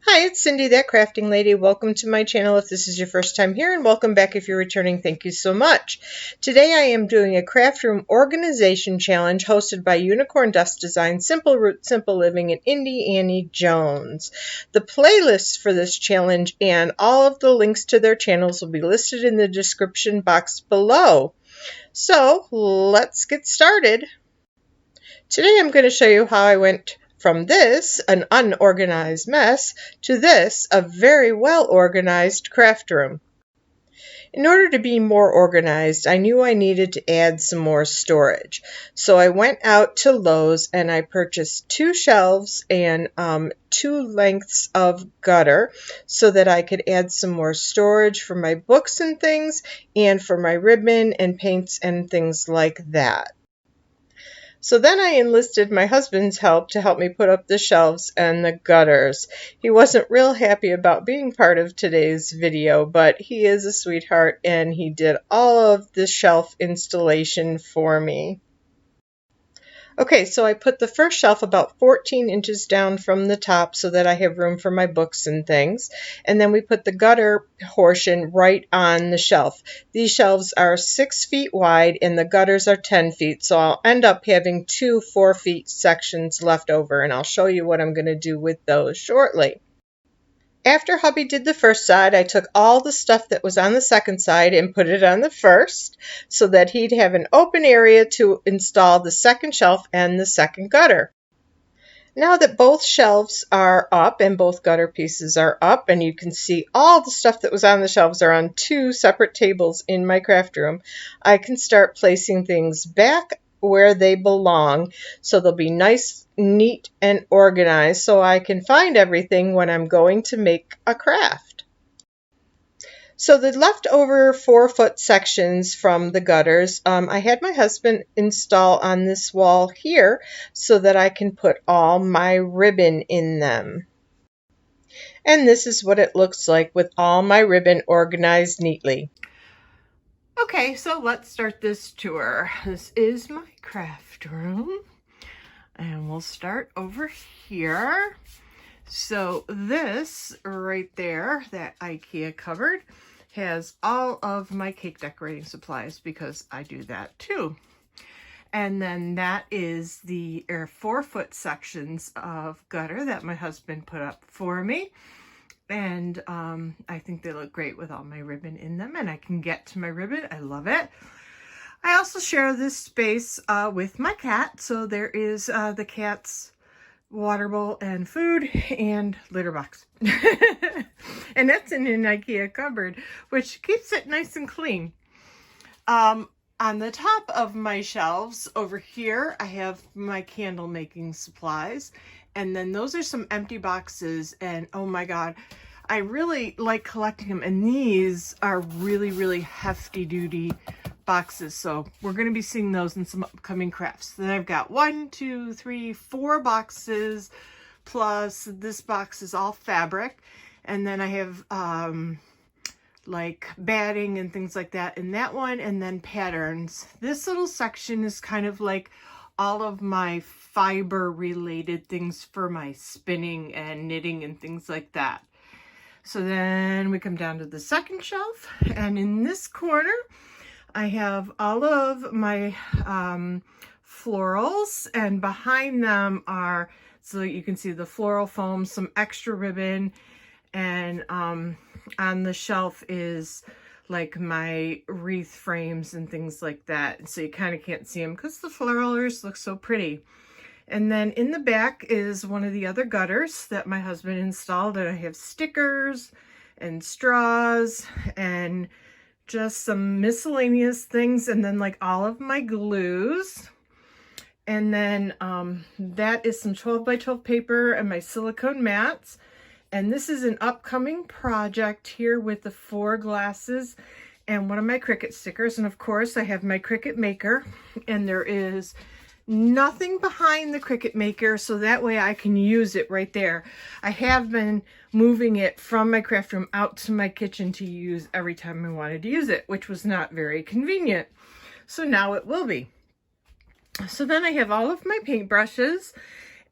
Hi, it's Cindy, that crafting lady. Welcome to my channel if this is your first time here, and welcome back if you're returning. Thank you so much. Today I am doing a craft room organization challenge hosted by Unicorn Dust Design, SimpleRoots SimpleLiving, and Indie Annie Jones. The playlists for this challenge and all of the links to their channels will be listed in the description box below. So let's get started. Today I'm going to show you how I went from this, an unorganized mess, to this, a very well organized craft room. In order to be more organized, I knew I needed to add some more storage. So I went out to Lowe's and I purchased 2 shelves and 2 lengths of gutter so that I could add some more storage for my books and things, and for my ribbon and paints and things like that. So then I enlisted my husband's help to help me put up the shelves and the gutters. He wasn't real happy about being part of today's video, but he is a sweetheart and he did all of the shelf installation for me. Okay, so I put the first shelf about 14 inches down from the top so that I have room for my books and things. And then we put the gutter portion right on the shelf. These shelves are 6 feet wide and the gutters are 10 feet. So I'll end up having 2 4-feet sections left over, and I'll show you what I'm going to do with those shortly. After hubby did the first side, I took all the stuff that was on the second side and put it on the first so that he'd have an open area to install the second shelf and the second gutter. Now that both shelves are up and both gutter pieces are up, and you can see all the stuff that was on the shelves are on 2 separate tables in my craft room, I can start placing things back where they belong so they'll be nice, neat, and organized so I can find everything when I'm going to make a craft. So the leftover 4-foot sections from the gutters, I had my husband install on this wall here so that I can put all my ribbon in them. And this is what it looks like with all my ribbon organized neatly. Okay, so let's start this tour. This is my craft room, and we'll start over here. So this right there, that IKEA cupboard, has all of my cake decorating supplies because I do that too. And then that is the 4-foot sections of gutter that my husband put up for me. And I think they look great with all my ribbon in them, and I can get to my ribbon. I love it. I also share this space with my cat. So there is the cat's water bowl and food and litter box. And that's in an IKEA cupboard, which keeps it nice and clean. On the top of my shelves over here, I have my candle making supplies. And then those are some empty boxes, and oh my God, I really like collecting them. And these are really, really hefty duty boxes. So we're going to be seeing those in some upcoming crafts. Then I've got 1, 2, 3, 4 boxes, plus this box is all fabric. And then I have like batting and things like that in that one, and then patterns. This little section is kind of like all of my fiber related things for my spinning and knitting and things like that. So then we come down to the second shelf, and in this corner I have all of my florals, and behind them are, so you can see the floral foam, some extra ribbon, and on the shelf is like my wreath frames and things like that. And so you kind of can't see them because the florals look so pretty. And then in the back is one of the other gutters that my husband installed, and I have stickers and straws and just some miscellaneous things, and then like all of my glues. And then that is some 12 by 12 paper and my silicone mats. And this is an upcoming project here with the 4 glasses and one of my Cricut stickers. And of course I have my Cricut maker, and there is nothing behind the Cricut maker, so that way I can use it right there. I have been moving it from my craft room out to my kitchen to use every time I wanted to use it, which was not very convenient. So now it will be. So then I have all of my paintbrushes,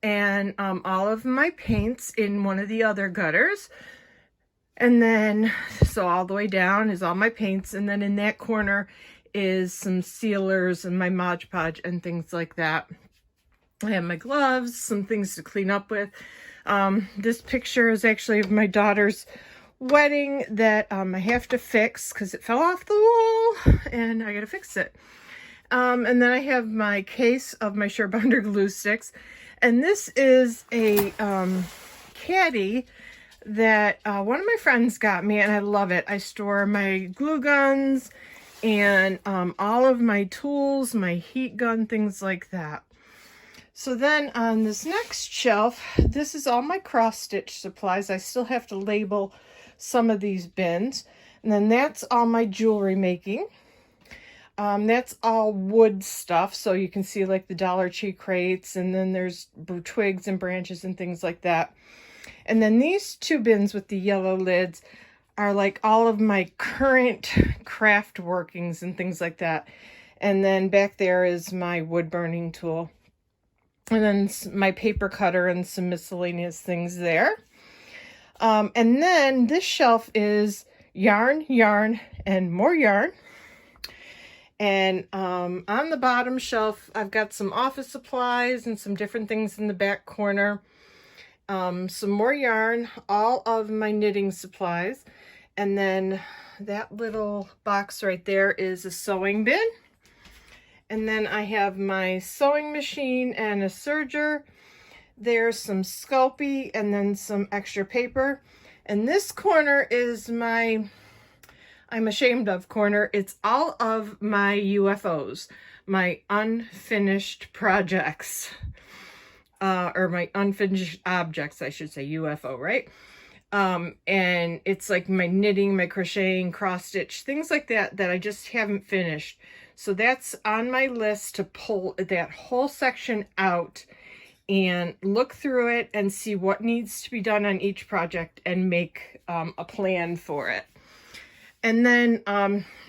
and all of my paints in one of the other gutters. And then, so all the way down is all my paints, and then in that corner is some sealers and my Mod Podge and things like that. I have my gloves, some things to clean up with. This picture is actually of my daughter's wedding that I have to fix because it fell off the wall and I gotta fix it. And then I have my case of my Surebonder glue sticks, and this is a caddy that one of my friends got me, and I love it. I store my glue guns and all of my tools, my heat gun, things like that. So then on this next shelf, this is all my cross stitch supplies. I still have to label some of these bins. And then that's all my jewelry making. That's all wood stuff, so you can see like the Dollar Tree crates, and then there's twigs and branches and things like that. And then these two bins with the yellow lids are like all of my current craft workings and things like that. And then back there is my wood burning tool. And then my paper cutter and some miscellaneous things there. And then this shelf is yarn, and more yarn. And on the bottom shelf, I've got some office supplies and some different things in the back corner. Some more yarn, all of my knitting supplies. And then that little box right there is a sewing bin. And then I have my sewing machine and a serger. There's some Sculpey and then some extra paper. And this corner is my, I'm ashamed of corner. It's all of my UFOs, my unfinished projects, or my unfinished objects, I should say, UFO, right? And it's like my knitting, my crocheting, cross stitch, things like that, that I just haven't finished. So that's on my list to pull that whole section out and look through it and see what needs to be done on each project and make a plan for it. And then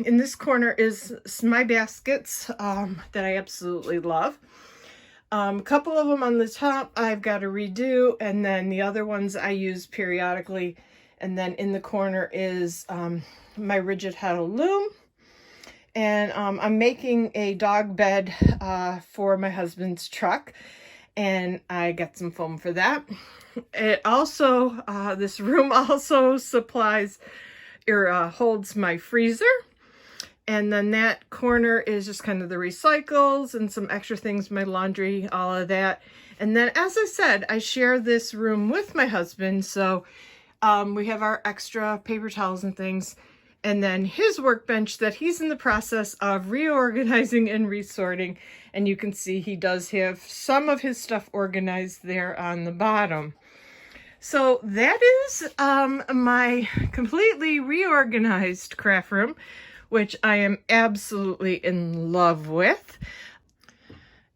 in this corner is my baskets that I absolutely love. A couple of them on the top I've got to redo, and then the other ones I use periodically. And then in the corner is my rigid heddle loom. And I'm making a dog bed for my husband's truck, and I got some foam for that. It also, this room also supplies, or holds my freezer. And then that corner is just kind of the recycles and some extra things, my laundry, all of that. And then, as I said, I share this room with my husband, so we have our extra paper towels and things. And then his workbench that he's in the process of reorganizing and resorting. And you can see he does have some of his stuff organized there on the bottom. So that is my completely reorganized craft room, which I am absolutely in love with.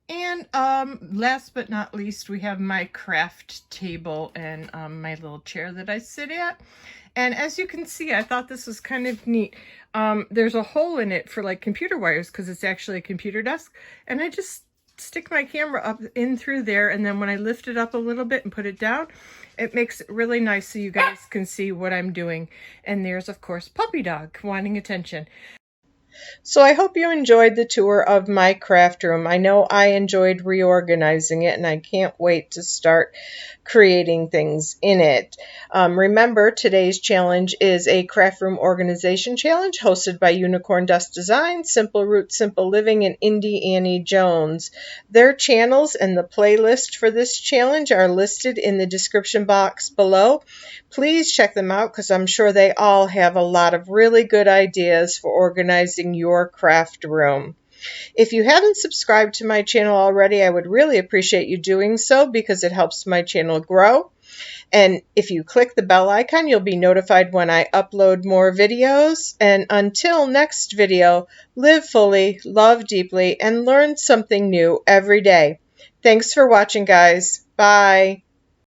And last but not least, we have my craft table and my little chair that I sit at. And as you can see, I thought this was kind of neat. There's a hole in it for like computer wires because it's actually a computer desk. And I just stick my camera up in through there. And then when I lift it up a little bit and put it down, it makes it really nice so you guys can see what I'm doing. And there's, of course, Puppy Dog wanting attention. So I hope you enjoyed the tour of my craft room. I know I enjoyed reorganizing it, and I can't wait to start creating things in it. Remember, today's challenge is a craft room organization challenge hosted by Unicorn Dust Design, SimpleRoots SimpleLiving, and Indie Annie Jones. Their channels and the playlist for this challenge are listed in the description box below. Please check them out because I'm sure they all have a lot of really good ideas for organizing your craft room. If you haven't subscribed to my channel already, I would really appreciate you doing so because it helps my channel grow. And if you click the bell icon, you'll be notified when I upload more videos. And until next video, live fully, love deeply, and learn something new every day. Thanks for watching, guys. Bye.